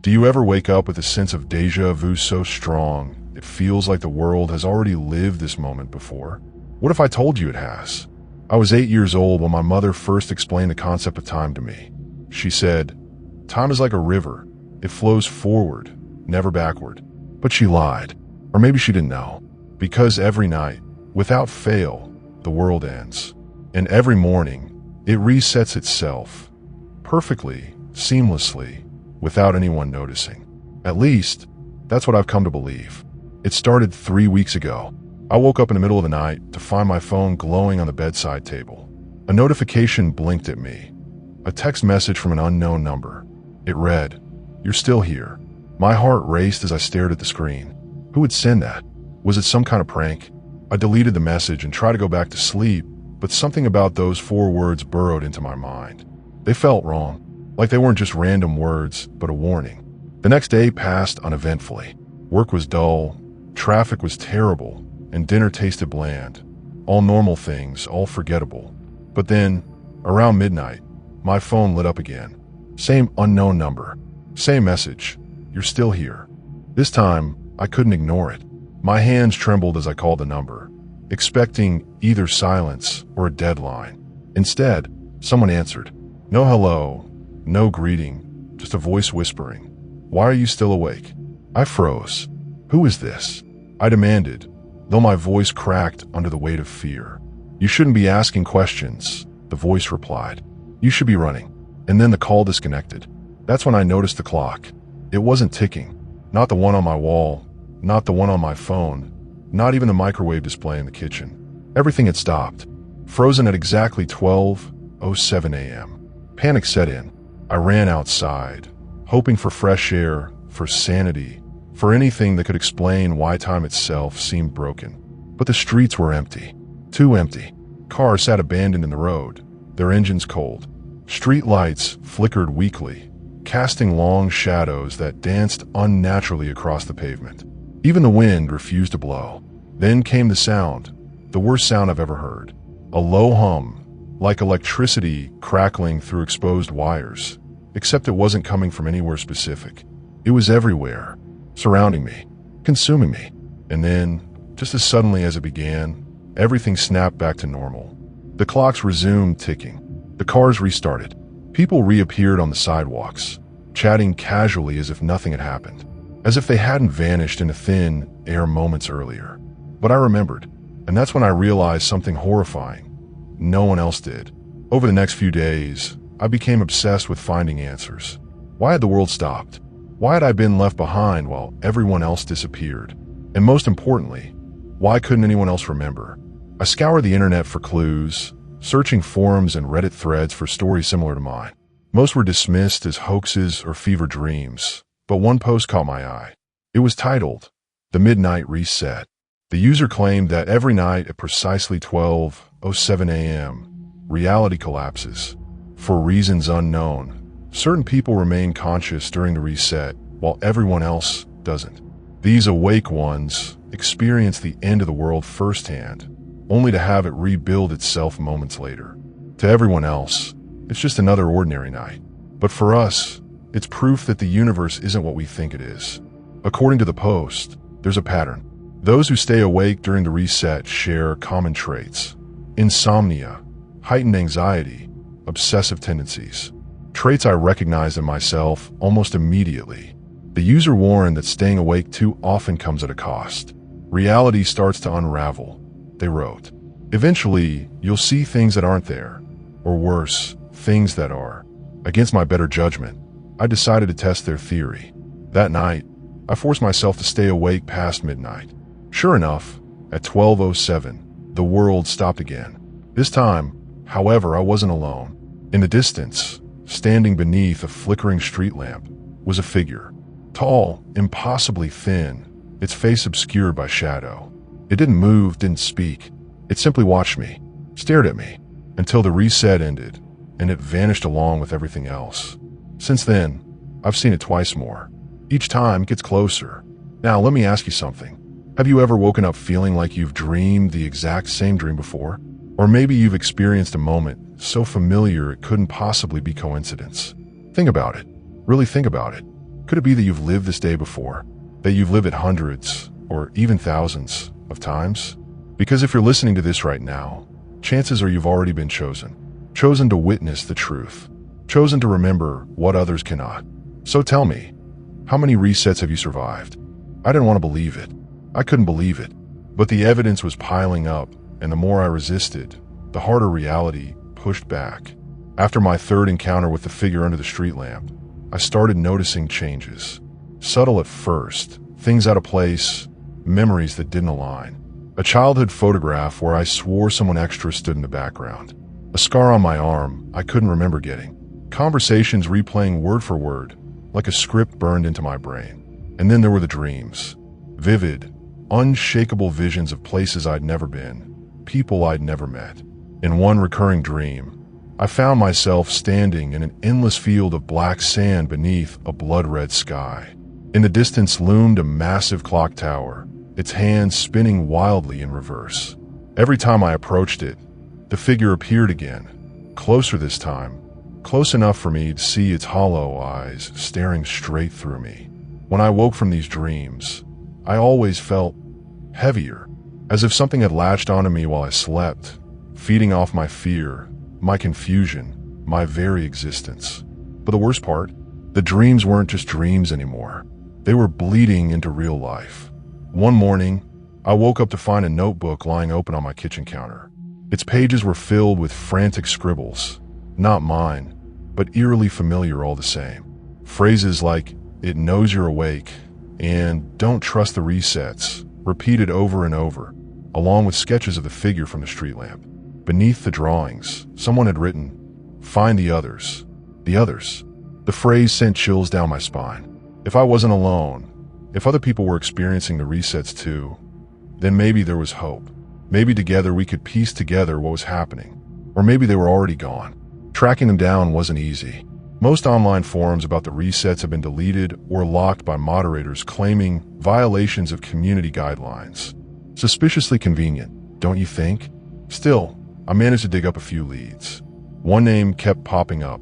Do you ever wake up with a sense of déjà vu so strong it feels like the world has already lived this moment before? What if I told you it has? I was 8 years old when my mother first explained the concept of time to me. She said, "Time is like a river. It flows forward, never backward." But she lied. Or maybe she didn't know. Because every night, without fail, the world ends. And every morning, it resets itself. Perfectly, seamlessly, without anyone noticing. At least, that's what I've come to believe. It started 3 weeks ago. I woke up in the middle of the night to find my phone glowing on the bedside table. A notification blinked at me. A text message from an unknown number. It read, "You're still here." My heart raced as I stared at the screen. Who would send that? Was it some kind of prank? I deleted the message and tried to go back to sleep, but something about those 4 words burrowed into my mind. They felt wrong, like they weren't just random words, but a warning. The next day passed uneventfully. Work was dull, traffic was terrible, and dinner tasted bland. All normal things, all forgettable. But then, around midnight, my phone lit up again. Same unknown number, same message, "You're still here." This time, I couldn't ignore it. My hands trembled as I called the number, expecting either silence or a deadline. Instead, someone answered. No hello, no greeting, just a voice whispering, "Why are you still awake?" I froze. Who is this? I demanded, though my voice cracked under the weight of fear. "You shouldn't be asking questions," the voice replied. "You should be running." And then the call disconnected. That's when I noticed the clock. It wasn't ticking. Not the one on my wall, not the one on my phone, not even the microwave display in the kitchen. Everything had stopped, frozen at exactly 12:07 a.m. Panic set in. I ran outside, hoping for fresh air, for sanity, for anything that could explain why time itself seemed broken. But the streets were empty. Too empty. Cars sat abandoned in the road, their engines cold. Street lights flickered weakly, casting long shadows that danced unnaturally across the pavement. Even the wind refused to blow. Then came the sound, the worst sound I've ever heard. A low hum, like electricity crackling through exposed wires, except it wasn't coming from anywhere specific. It was everywhere, surrounding me, consuming me. And then, just as suddenly as it began, everything snapped back to normal. The clocks resumed ticking. The cars restarted. People reappeared on the sidewalks, chatting casually as if nothing had happened, as if they hadn't vanished into thin air moments earlier. But I remembered, and that's when I realized something horrifying. No one else did. Over the next few days, I became obsessed with finding answers. Why had the world stopped? Why had I been left behind while everyone else disappeared? And most importantly, why couldn't anyone else remember? I scoured the internet for clues, searching forums and Reddit threads for stories similar to mine. Most were dismissed as hoaxes or fever dreams, but one post caught my eye. It was titled, "The Midnight Reset." The user claimed that every night at precisely 12:07 a.m., reality collapses. For reasons unknown, certain people remain conscious during the reset, while everyone else doesn't. These awake ones experience the end of the world firsthand, only to have it rebuild itself moments later. To everyone else, it's just another ordinary night. But for us, it's proof that the universe isn't what we think it is. According to the post, there's a pattern. Those who stay awake during the reset share common traits: insomnia, heightened anxiety, obsessive tendencies. Traits I recognized in myself almost immediately. The user warned that staying awake too often comes at a cost. Reality starts to unravel, they wrote. Eventually, you'll see things that aren't there, or worse, things that are. Against my better judgment, I decided to test their theory. That night, I forced myself to stay awake past midnight. Sure enough, at 12:07, the world stopped again. This time, however, I wasn't alone. In the distance, standing beneath a flickering street lamp, was a figure. Tall, impossibly thin, its face obscured by shadow. It didn't move, didn't speak. It simply watched me, stared at me, until the reset ended, and it vanished along with everything else. Since then, I've seen it twice more. Each time it gets closer. Now, let me ask you something. Have you ever woken up feeling like you've dreamed the exact same dream before? Or maybe you've experienced a moment so familiar it couldn't possibly be coincidence. Think about it. Really think about it. Could it be that you've lived this day before? That you've lived it hundreds or even thousands of times? Because if you're listening to this right now, chances are you've already been chosen. Chosen to witness the truth. Chosen to remember what others cannot. So tell me, how many resets have you survived? I didn't want to believe it. I couldn't believe it. But the evidence was piling up, and the more I resisted, the harder reality pushed back. After my third encounter with the figure under the street lamp, I started noticing changes. Subtle at first, things out of place, memories that didn't align. A childhood photograph where I swore someone extra stood in the background. A scar on my arm I couldn't remember getting. Conversations replaying word for word, like a script burned into my brain. And then there were the dreams. Vivid, unshakable visions of places I'd never been, people I'd never met. In one recurring dream, I found myself standing in an endless field of black sand beneath a blood-red sky. In the distance loomed a massive clock tower, its hands spinning wildly in reverse. Every time I approached it, the figure appeared again, closer this time, close enough for me to see its hollow eyes staring straight through me. When I woke from these dreams, I always felt heavier, as if something had latched onto me while I slept, feeding off my fear, my confusion, my very existence. But the worst part, the dreams weren't just dreams anymore. They were bleeding into real life. One morning, I woke up to find a notebook lying open on my kitchen counter. Its pages were filled with frantic scribbles, not mine, but eerily familiar all the same. Phrases like, "It knows you're awake," and "Don't trust the resets," repeated over and over, along with sketches of the figure from the street lamp. Beneath the drawings, someone had written, "Find the others." The others. The phrase sent chills down my spine. If I wasn't alone, if other people were experiencing the resets too, then maybe there was hope. Maybe together we could piece together what was happening. Or maybe they were already gone. Tracking them down wasn't easy. Most online forums about the resets have been deleted or locked by moderators claiming violations of community guidelines. Suspiciously convenient, don't you think? Still, I managed to dig up a few leads. One name kept popping up,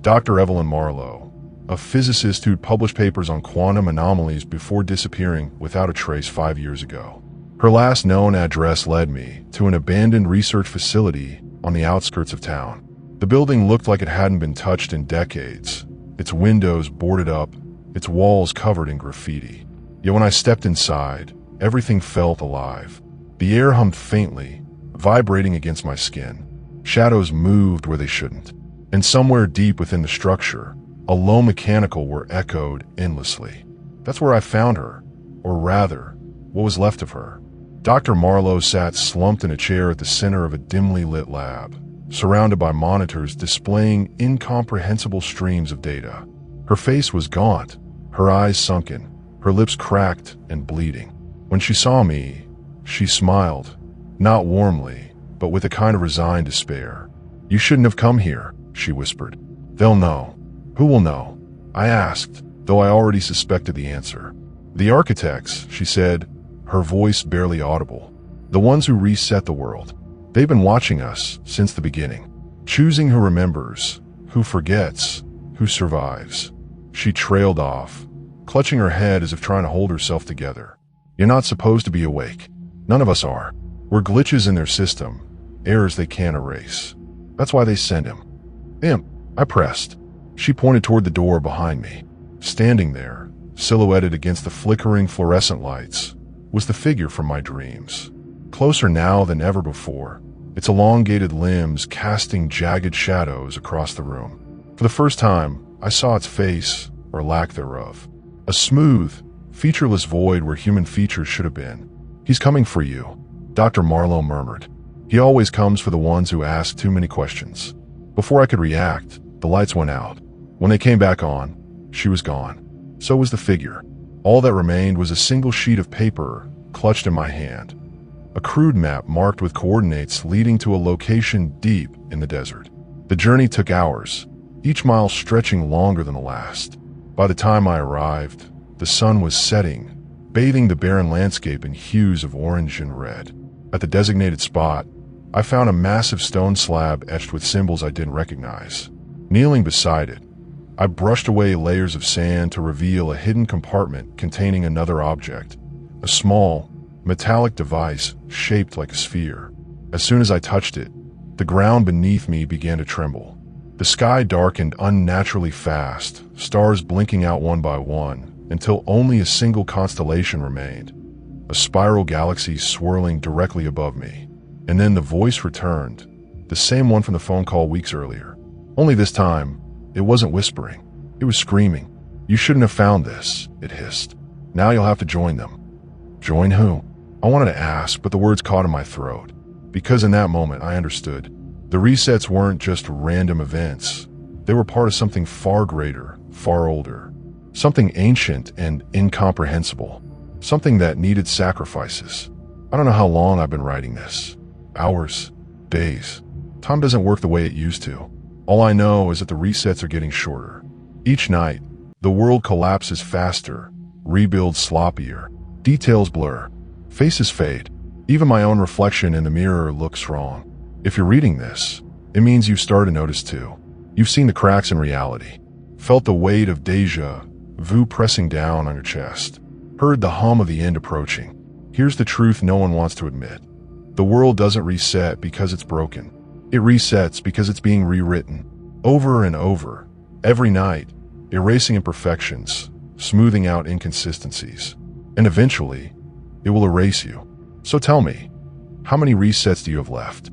Dr. Evelyn Marlowe, a physicist who'd published papers on quantum anomalies before disappearing without a trace 5 years ago. Her last known address led me to an abandoned research facility on the outskirts of town. The building looked like it hadn't been touched in decades, its windows boarded up, its walls covered in graffiti. Yet when I stepped inside, everything felt alive. The air hummed faintly, vibrating against my skin. Shadows moved where they shouldn't. And somewhere deep within the structure, a low mechanical were echoed endlessly. That's where I found her, or rather, what was left of her. Dr. Marlowe sat slumped in a chair at the center of a dimly lit lab, surrounded by monitors displaying incomprehensible streams of data. Her face was gaunt, her eyes sunken, her lips cracked and bleeding. When she saw me, she smiled, not warmly, but with a kind of resigned despair. "You shouldn't have come here," she whispered. "They'll know." "Who will know?" I asked, though I already suspected the answer. "The architects," she said, her voice barely audible. "The ones who reset the world. They've been watching us since the beginning, choosing who remembers, who forgets, who survives." She trailed off, clutching her head as if trying to hold herself together. "You're not supposed to be awake. None of us are. We're glitches in their system, errors they can't erase. That's why they send him." "Him," I pressed. She pointed toward the door behind me. Standing there, silhouetted against the flickering fluorescent lights, was the figure from my dreams. Closer now than ever before, its elongated limbs casting jagged shadows across the room. For the first time, I saw its face, or lack thereof. A smooth, featureless void where human features should have been. "He's coming for you," Dr. Marlowe murmured. "He always comes for the ones who ask too many questions." Before I could react, the lights went out. When they came back on, she was gone. So was the figure. All that remained was a single sheet of paper clutched in my hand. A crude map marked with coordinates leading to a location deep in the desert. The journey took hours, each mile stretching longer than the last. By the time I arrived, the sun was setting, bathing the barren landscape in hues of orange and red. At the designated spot, I found a massive stone slab etched with symbols I didn't recognize. Kneeling beside it, I brushed away layers of sand to reveal a hidden compartment containing another object, a small, metallic device shaped like a sphere. As soon as I touched it, the ground beneath me began to tremble. The sky darkened unnaturally fast, stars blinking out one by one, until only a single constellation remained, a spiral galaxy swirling directly above me. And then the voice returned, the same one from the phone call weeks earlier. Only this time, it wasn't whispering, it was screaming. "You shouldn't have found this," it hissed. "Now you'll have to join them." Join who? I wanted to ask, but the words caught in my throat. Because in that moment, I understood. The resets weren't just random events. They were part of something far greater, far older. Something ancient and incomprehensible. Something that needed sacrifices. I don't know how long I've been writing this. Hours, days. Time doesn't work the way it used to. All I know is that the resets are getting shorter. Each night, the world collapses faster, rebuilds sloppier, details blur, faces fade. Even my own reflection in the mirror looks wrong. If you're reading this, it means you've started to notice too. You've seen the cracks in reality, felt the weight of deja vu pressing down on your chest, heard the hum of the end approaching. Here's the truth no one wants to admit. The world doesn't reset because it's broken. It resets because it's being rewritten, over and over, every night, erasing imperfections, smoothing out inconsistencies. And eventually, it will erase you. So tell me, how many resets do you have left?